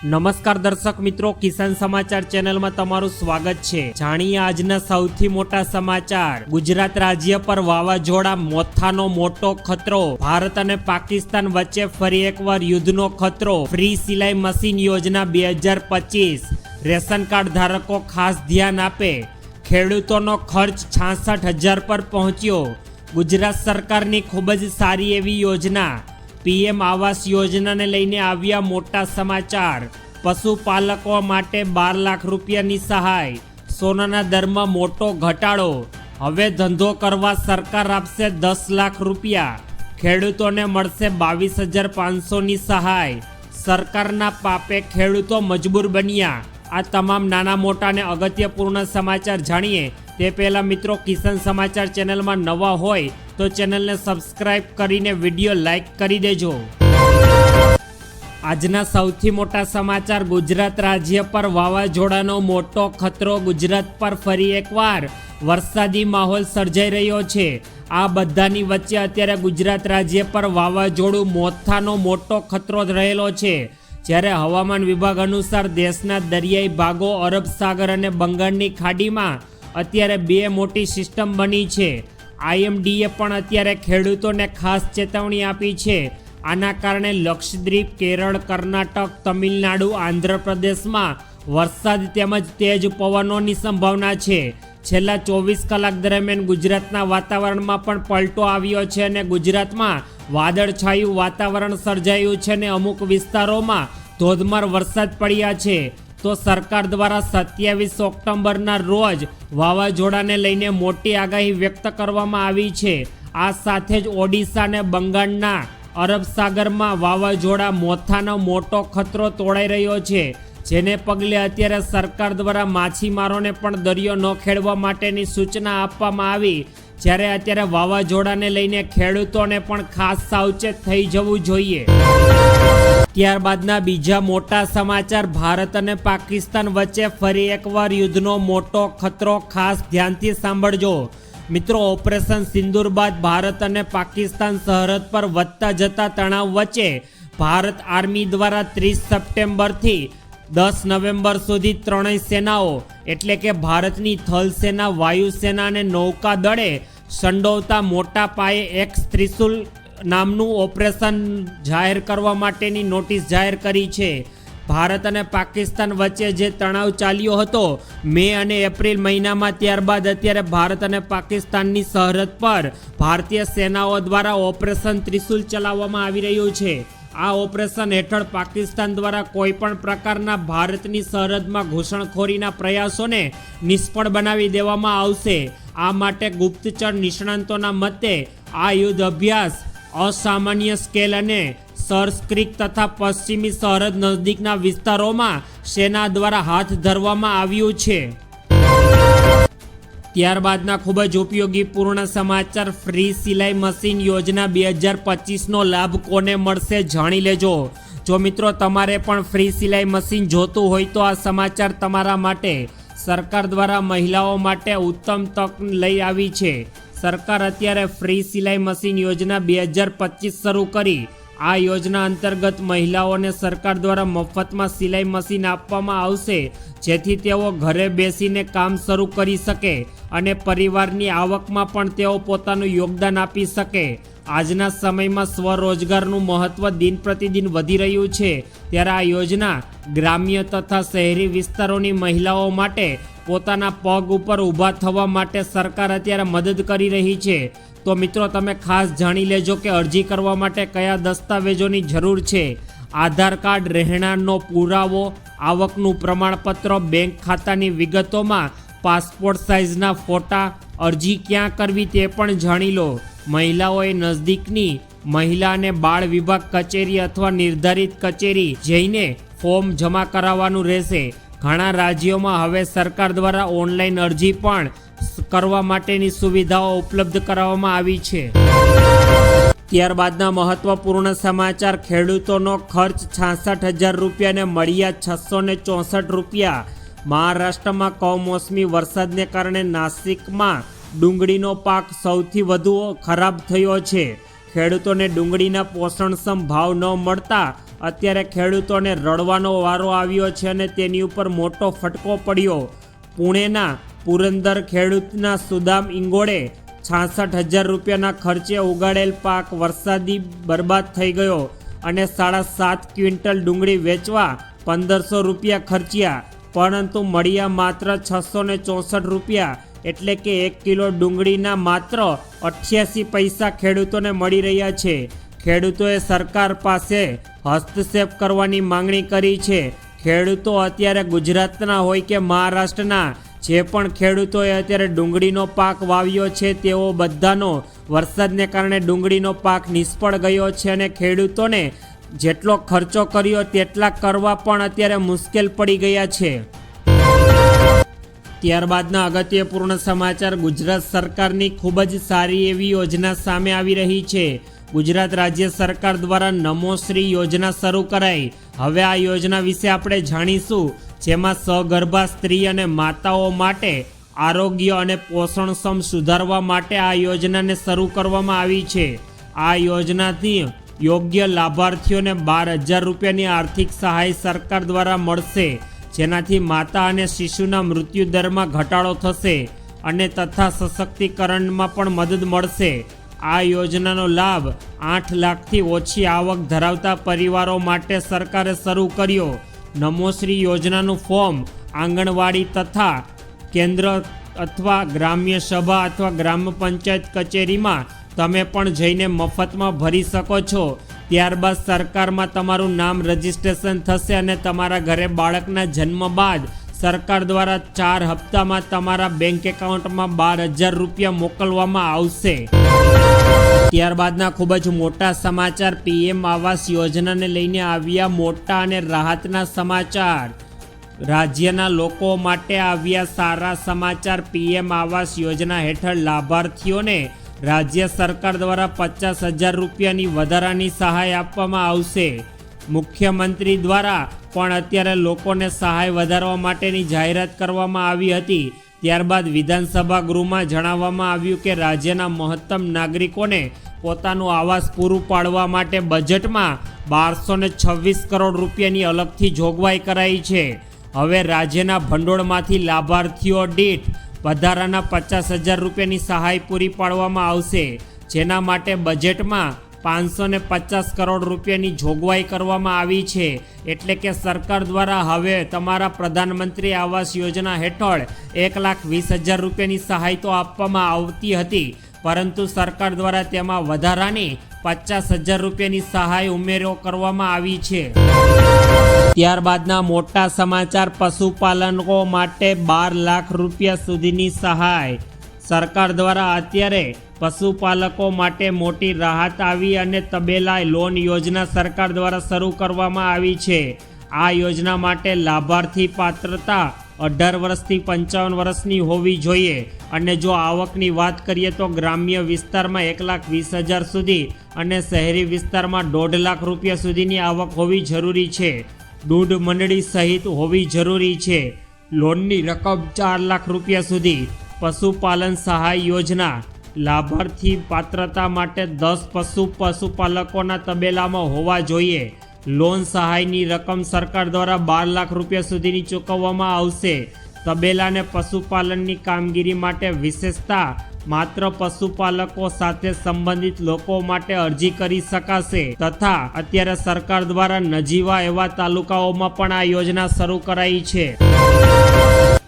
નમસ્કાર દર્શક મિત્રો, કિસાન સમાચાર ચેનલમાં તમારું સ્વાગત છે। જાણીએ આજના સૌથી મોટા સમાચાર। ગુજરાત રાજ્ય પર વાવાઝોડા મોથાનો મોટો ખતરો। ભારત અને પાકિસ્તાન વચ્ચે ફરી એકવાર યુદ્ધનો ખતરો। ફ્રી સિલાઈ મશીન યોજના 2025। રેશન કાર્ડ ધારકો ખાસ ધ્યાન આપે। ખેડૂતોનો ખર્ચ 66,000 પર પહોંચ્યો। ગુજરાત સરકારની ખૂબ જ સારી એવી યોજના પીએમ આવાસ યોજનાને લઈને આવ્યા મોટા સમાચાર। પશુપાલકો માટે 12 લાખ રૂપિયાની સહાય। સોનાના દરમાં મોટો ઘટાડો। હવે ધંધો કરવા સરકાર આપશે 10 લાખ રૂપિયા। ખેડૂતોને મળશે 22,500ની સહાય। સરકારના પાપે ખેડૂતો મજબૂર બન્યા। આ તમામ નાના મોટા અને અગત્યપૂર્ણ સમાચાર જાણીએ તે પહેલાં મિત્રો, કિસાન સમાચાર ચેનલમાં નવા હોય તો ચેનલને સબસ્ક્રાઇબ કરીને વિડીયો લાઈક કરી દેજો। આજના સૌથી મોટા સમાચાર। ગુજરાત રાજ્ય પર વાવાઝોડાનો મોટો ખતરો। ગુજરાત પર ફરી એકવાર વરસાદી માહોલ સર્જાઈ રહ્યો છે। આ બધાની વચ્ચે અત્યારે ગુજરાત રાજ્ય પર વાવાઝોડું મોથાનો મોટો ખતરો રહેલો છે। જ્યારે હવામાન વિભાગ અનુસાર દેશના દરિયાઈ ભાગો, અરબ સાગર અને બંગાળની ખાડીમાં અત્યારે 2 મોટી સિસ્ટમ બની છે। IMDએ પણ અત્યારે ખેડૂતોને ખાસ ચેતવણી આપી છે। આના કારણે લક્ષદ્વીપ, કેરળ, કર્ણાટક, તમિલનાડુ, આંધ્રપ્રદેશમાં વરસાદ તેમજ તેજ પવનોની સંભાવના છે। છેલ્લા 24 કલાક દરમિયાન ગુજરાતના વાતાવરણમાં પણ પલટો આવ્યો છે અને ગુજરાતમાં વાદળછાયું વાતાવરણ સર્જાયું છે અને અમુક વિસ્તારોમાં ધોધમાર વરસાદ પડ્યા છે। તો સરકાર દ્વારા 27 ઓક્ટોબરના રોજ વાવાઝોડાને લઈને મોટી આગાહી વ્યક્ત કરવામાં આવી છે। આ સાથે જ ઓડિશા અને બંગાળના અરબ સાગરમાં વાવાઝોડા મોથાનો મોટો ખતરો તોળાઈ રહ્યો છે, જેને પગલે અત્યારે સરકાર દ્વારા માછીમારોને પણ દરિયો ન ખેડવા માટેની સૂચના આપવામાં આવી। જ્યારે અત્યારે વાવાઝોડાને લઈને ખેડૂતોને પણ ખાસ સાવચેત થઈ જવું જોઈએ। ત્યારબાદના બીજા મોટા સમાચાર। ભારત અને પાકિસ્તાન વચ્ચે ફરી એકવાર યુદ્ધનો મોટો ખતરો। ખાસ ધ્યાનથી સાંભળજો મિત્રો। ઓપરેશન સિંદૂર બાદ ભારત અને પાકિસ્તાન સરહદ પર વધતા જતા તણાવ વચ્ચે ભારત આર્મી દ્વારા 30 સપ્ટેમ્બરથી 10 નવેમ્બર સુધી ત્રણેય સેનાઓ એટલે કે ભારતની થલ સેના, વાયુસેના અને નૌકાદળે સંડોવતા મોટા પાયે એક્સ ત્રિશુલ નામનું ઓપરેશન જાહેર કરવા માટેની નોટિસ જાહેર કરી છે। ભારત અને પાકિસ્તાન વચ્ચે જે તણાવ ચાલ્યો હતો મે અને એપ્રિલ મહિનામાં, ત્યારબાદ અત્યારે ભારત અને પાકિસ્તાનની સરહદ પર ભારતીય સેનાઓ દ્વારા ઓપરેશન ત્રિશુલ ચલાવવામાં આવી રહ્યું છે। આ ઓપરેશન હેઠળ પાકિસ્તાન દ્વારા કોઈ પણ પ્રકારના ભારતની સરહદમાં ઘૂસણખોરીના પ્રયાસોને નિષ્ફળ બનાવી દેવામાં આવશે। આ માટે ગુપ્તચર નિષ્ણાંતોના મતે આ યુદ્ધ અભ્યાસ અસામાન્ય સ્કેલ અને સર્સ ક્રીક તથા પશ્ચિમી સરહદ નજીકના વિસ્તારોમાં સેના દ્વારા હાથ ધરવામાં આવ્યું છે। ત્યારબાદના ખૂબ જ ઉપયોગી પૂર્ણ સમાચાર। ફ્રી સિલાઈ મશીન યોજના 2025નો લાભ કોને મળશે જાણી લેજો। જો મિત્રો તમારે પણ ફ્રી સિલાઈ મશીન જોતું હોય તો આ સમાચાર તમારા માટે। સરકાર દ્વારા મહિલાઓ માટે ઉત્તમ તક લઈ આવી છે। સરકાર અત્યારે ફ્રી સિલાઈ મશીન યોજના 2025 શરૂ કરી। આ યોજના અંતર્ગત મહિલાઓને સરકાર દ્વારા મફતમાં સિલાઈ મશીન આપવામાં આવશે, જેથી તેઓ ઘરે બેસીને કામ શરૂ કરી શકે અને પરિવારની આવકમાં પણ તેઓ પોતાનું યોગદાન આપી શકે। આજના સમયમાં સ્વરોજગારનું મહત્ત્વ દિન પ્રતિદિન વધી રહ્યું છે, ત્યારે આ યોજના ગ્રામ્ય તથા શહેરી વિસ્તારોની મહિલાઓ માટે પોતાના પગ ઉપર ઊભા થવા માટે સરકાર અત્યારે મદદ કરી રહી છે। તો મિત્રો, તમે ખાસ જાણી લેજો કે અરજી કરવા માટે કયા દસ્તાવેજોની જરૂર છે। આધાર કાર્ડ, રહેણાંકનો પુરાવો, આવકનું પ્રમાણપત્ર, બેંક ખાતાની વિગતોમાં પાસપોર્ટ સાઇઝના ફોટા। અરજી ક્યાં કરવી તે પણ જાણી લો। મહિલાઓએ નજદીકની મહિલા અને બાળ વિભાગ કચેરી અથવા નિર્ધારિત કચેરી જઈને ફોર્મ જમા કરાવવાનું રહેશે। ઘણા રાજ્યોમાં હવે સરકાર દ્વારા ઓનલાઈન અરજી પણ કરવા માટેની સુવિધાઓ ઉપલબ્ધ કરાવવામાં આવી છે। ત્યારબાદના મહત્વપૂર્ણ સમાચાર। ખેડૂતોનો ખર્ચ 66,000 રૂપિયાને મળ્યા 664 રૂપિયા। મહારાષ્ટ્રમાં કમોસમી વરસાદને કારણે નાસિકમાં ડુંગળીનો પાક સૌથી વધુ ખરાબ થયો છે। ખેડૂતોને ડુંગળીના પોષણક્ષમ ભાવ ન મળતા અત્યારે ખેડૂતોને રડવાનો વારો આવ્યો છે અને તેની ઉપર મોટો ફટકો પડ્યો. પુણેના પુરંદર ખેડૂતના સુદામ ઇંગોળે 66,000 રૂપિયાના ખર્ચે ઉગાડેલ પાક વરસાદી બરબાદ થઈ ગયો અને 7.5 ક્વિન્ટલ ડુંગળી વેચવા 1,500 રૂપિયા ખર્ચ્યા, પરંતુ મળ્યા માત્ર 664 રૂપિયા, એટલે કે 1 કિલો ડુંગળીના માત્ર 88 પૈસા ખેડૂતોને મળી રહ્યા છે. ખેડૂતોએ સરકાર પાસે હસ્તક્ષેપ કરવાની માંગણી કરી છે. ખેડૂતો અત્યારે ગુજરાતના હોય કે મહારાષ્ટ્રના, જે પણ ખેડૂતોએ અત્યારે ડુંગળીનો પાક વાવ્યો છે તેઓ બધાનો વરસાદને કારણે ડુંગળીનો પાક નિષ્ફળ ગયો છે અને ખેડૂતોને જેટલો ખર્ચો કર્યો તેટલા કરવા પણ અત્યારે મુશ્કેલ પડી ગયા છે. ત્યારબાદના અગત્યપૂર્ણ સમાચાર, ગુજરાત સરકારની ખૂબ જ સારી એવી યોજના સામે આવી રહી છે. ગુજરાત રાજ્ય સરકાર દ્વારા નમોશ્રી યોજના શરૂ કરાઈ. હવે આ યોજના વિશે આપણે જાણીશું, જેમાં સગર્ભા સ્ત્રી અને માતાઓ માટે આરોગ્ય અને પોષણક્ષમ સુધારવા માટે આ યોજનાને શરૂ કરવામાં આવી છે. આ યોજનાથી યોગ્ય લાભાર્થીઓને 12,000 રૂપિયાની આર્થિક સહાય સરકાર દ્વારા મળશે, જેનાથી માતા અને શિશુના મૃત્યુ દરમાં ઘટાડો થશે અને તથા સશક્તિકરણમાં પણ મદદ મળશે. આ યોજનાનો લાભ 8 લાખથી ઓછી આવક ધરાવતા પરિવારો માટે સરકારે શરૂ કર્યો. નમોશ્રી યોજનાનું ફોર્મ આંગણવાડી તથા કેન્દ્ર અથવા ગ્રામ્ય સભા અથવા ગ્રામ પંચાયત કચેરીમાં તમે પણ જઈને મફતમાં ભરી શકો છો. ત્યારબાદ સરકારમાં તમારું નામ રજીસ્ટ્રેશન થશે અને તમારા ઘરે બાળકના જન્મ બાદ સરકાર દ્વારા 4 હપ્તામાં તમારા બેંક એકાઉન્ટમાં 12,000 રૂપિયા મોકલવામાં આવશે. ત્યારબાદના ખૂબ જ મોટા સમાચાર, પીએમ આવાસ યોજનાને લઈને આવ્યા મોટા અને રાહતના સમાચાર. રાજ્યના લોકો માટે આવ્યા સારા સમાચાર. પીએમ આવાસ યોજના હેઠળ લાભાર્થીઓને રાજ્ય સરકાર દ્વારા 50,000 રૂપિયાની વધારાની સહાય આપવામાં આવશે. મુખ્યમંત્રી દ્વારા પણ અત્યારે લોકોને સહાય વધારવા માટેની જાહેરાત કરવામાં આવી હતી. ત્યારબાદ વિધાનસભા ગૃહમાં જણાવવામાં આવ્યું કે રાજ્યના મહત્તમ નાગરિકોને પોતાનું આવાસ પૂરું પાડવા માટે બજેટમાં 1226 કરોડ રૂપિયાની અલગથી જોગવાઈ કરાઈ છે. હવે રાજ્યના ભંડોળમાંથી લાભાર્થીઓ દીઠ વધારાના 50,000 રૂપિયાની સહાય પૂરી પાડવામાં આવશે, જેના માટે બજેટમાં 550 કરોડ રૂપિયાની જોગવાઈ કરવામાં આવી છે. એટલે કે સરકાર દ્વારા હવે તમારા પ્રધાનમંત્રી આવાસ યોજના હેઠળ 1,20,000 રૂપિયાની સહાય તો આપવામાં આવતી હતી, પરંતુ સરકાર દ્વારા તેમાં વધારાની 50,000 રૂપિયાની સહાય ઉમેરો કરવામાં આવી છે. ત્યારબાદના મોટા સમાચાર, પશુપાલકો માટે 12 લાખ રૂપિયા સુધીની સહાય. સરકાર દ્વારા અત્યારે પશુપાલકો માટે મોટી રાહત આવી અને તબેલા લોન યોજના સરકાર દ્વારા શરૂ કરવામાં આવી છે. આ યોજના માટે લાભાર્થી પાત્રતા 18 વર્ષથી 55 વર્ષની હોવી જોઈએ અને જો આવકની વાત કરીએ તો ગ્રામ્ય વિસ્તારમાં 1,20,000 સુધી અને શહેરી વિસ્તારમાં 1.5 લાખ રૂપિયા સુધીની આવક હોવી જરૂરી છે. દૂધ મંડળી સહિત હોવી જરૂરી છે. લોનની રકમ 4 લાખ રૂપિયા સુધી. પશુપાલન સહાય યોજના, લાભાર્થી પાત્રતા માટે 10 પશુપાલકોના તબેલામાં હોવા જોઈએ. લોન સહાયની રકમ સરકાર દ્વારા 12 લાખ રૂપિયા સુધીની ચૂકવવામાં આવશે. તબેલાને પશુપાલનની કામગીરી માટે વિશેષતા માત્ર પશુપાલકો સાથે સંબંધિત લોકો માટે અરજી કરી શકાશે તથા અત્યારે સરકાર દ્વારા નજીવા એવા તાલુકાઓમાં પણ આ યોજના શરૂ કરાઈ છે.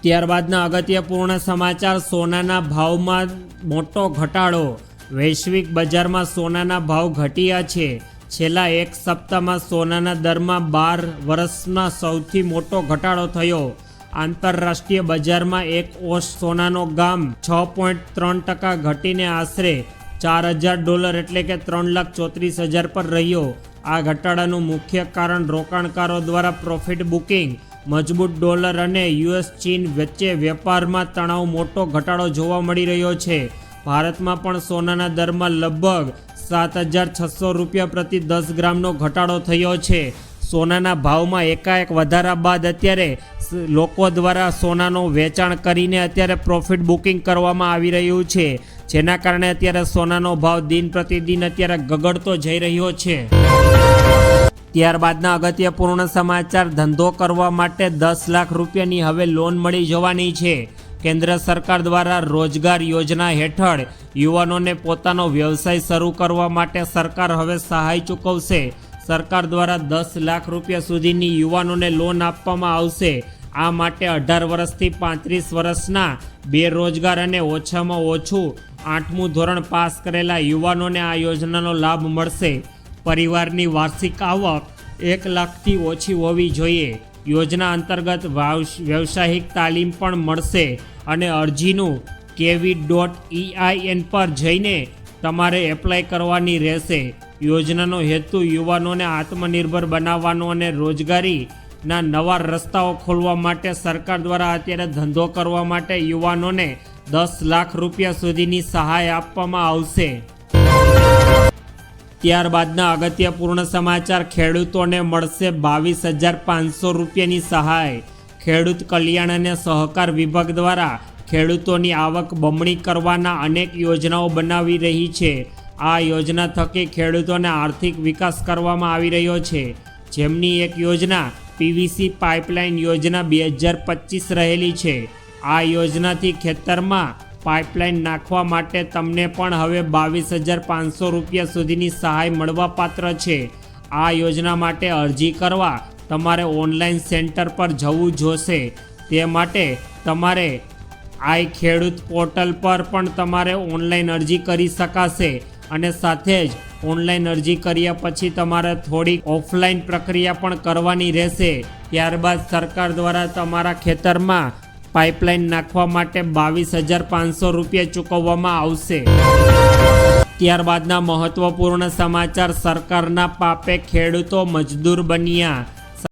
ત્યારબાદના અગત્યપૂર્ણ સમાચાર, સોનાના ભાવમાં મોટો ઘટાડો. વૈશ્વિક બજારમાં સોનાના ભાવ ઘટ્યા છે. છેલ્લા એક સપ્તાહમાં સોનાના દરમાં 12 વર્ષમાં સૌથી મોટો ઘટાડો થયો. આંતરરાષ્ટ્રીય બજારમાં 1 ઓંસ સોનાનો ગામ 6.3% ઘટીને આશરે $4,000 એટલે કે 3,34,000 પર રહ્યો. આ ઘટાડાનું મુખ્ય કારણ રોકાણકારો દ્વારા પ્રોફિટ બુકિંગ, મજબૂત ડોલર અને US-ચીન વચ્ચે વેપારમાં તણાવ મોટો ઘટાડો જોવા મળી રહ્યો છે. ભારતમાં પણ સોનાના દરમાં લગભગ 7,600 રૂપિયા પ્રતિ 10 ગ્રામનો ઘટાડો થયો છે. સોનાના ભાવમાં એકાએક વધારા બાદ અત્યારે લોકો દ્વારા સોનાનું વેચાણ કરીને અત્યારે પ્રોફિટ બુકિંગ કરવામાં આવી રહ્યું છે, જેના કારણે અત્યારે સોનાનો ભાવ દિન પ્રતિદિન અત્યારે ગગડતો જઈ રહ્યો છે. ત્યારબાદના અગત્યપૂર્ણ સમાચાર, ધંધો કરવા માટે 10 લાખ રૂપિયાની હવે લોન મળી જવાની છે. કેન્દ્ર સરકાર દ્વારા રોજગાર યોજના હેઠળ યુવાનોને પોતાનો વ્યવસાય શરૂ કરવા માટે સરકાર હવે સહાય ચૂકવશે. સરકાર દ્વારા 10 લાખ રૂપિયા સુધીની યુવાનોને લોન આપવામાં આવશે. આ માટે 18 વર્ષથી 35 વર્ષના બેરોજગાર અને ઓછામાં ઓછું 8મું ધોરણ પાસ કરેલા યુવાનોને આ યોજનાનો લાભ મળશે. પરિવારની વાર્ષિક આવક 1 લાખથી ઓછી હોવી જોઈએ. યોજના અંતર્ગત વ્યવસાયિક તાલીમ પણ મળશે અને અરજીનું KV.EIN પર જઈને તમારે એપ્લાય કરવાની રહેશે. યોજનાનો હેતુ યુવાનોને આત્મનિર્ભર બનાવવાનો અને રોજગારીના નવા રસ્તાઓ ખોલવા માટે સરકાર દ્વારા અત્યારે ધંધો કરવા માટે યુવાનોને 10 લાખ રૂપિયા સુધીની સહાય આપવામાં આવશે. ત્યારબાદના અગત્યપૂર્ણ સમાચાર, ખેડૂતોને મળશે 22,500 રૂપિયાની સહાય. ખેડૂત કલ્યાણ અને સહકાર વિભાગ દ્વારા ખેડૂતોની આવક બમણી કરવાના અનેક યોજનાઓ બનાવી રહી છે. આ યોજના થકી ખેડૂતોને આર્થિક વિકાસ કરવામાં આવી રહ્યો છે. જેમની એક યોજના PVC પાઇપલાઇન યોજના 2025 રહેલી છે. આ યોજનાથી ખેતરમાં પાઇપલાઇન નાખવા માટે તમને પણ હવે 22,500 રૂપિયા સુધીની સહાય મળવાપાત્ર છે. આ યોજના માટે અરજી કરવા તમારે ઓનલાઈન સેન્ટર પર જવું જોશે. તે માટે તમારે આઈ ખેડૂત પોર્ટલ પર પણ તમારે ઓનલાઈન અરજી કરી શકાશે અને સાથે જ ઓનલાઈન અરજી કર્યા પછી તમારે થોડી ઓફલાઈન પ્રક્રિયા પણ કરવાની રહેશે. ત્યારબાદ સરકાર દ્વારા તમારા ખેતરમાં પાઇપલાઇન નાખવા માટે 22,500 રૂપિયા ચૂકવવામાં આવશે. ત્યારબાદના મહત્વપૂર્ણ સમાચાર, સરકારના પાપે ખેડૂતો મજદૂર બન્યા.